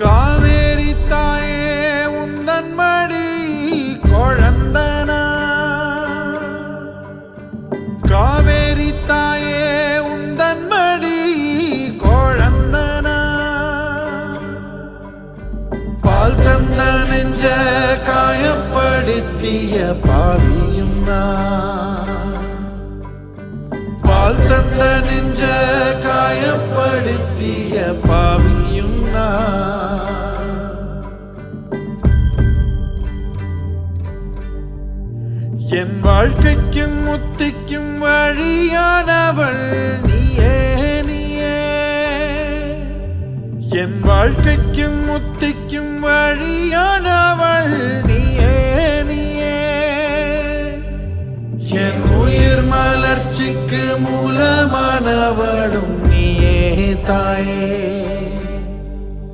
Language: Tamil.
காவேரி தாயே உந்தன் மடி குழந்தனா காவேரி தாயே உந்தன் மடி குழந்தனா பால் தந்த நெஞ்ச காயப்படுத்திய பாவியும் பால் தந்த நெஞ்ச காயப்படுத்திய பாவியும் என் வாழ்க்கைக்கும் முத்திக்கும் வழியானவள் நீயே நீயே என் வாழ்க்கைக்கும் முத்திக்கும் வழியானவள் நீயே நீயே என் உயிர் மலர்ச்சிக்கு மூலமானவளும் நீயே தாயே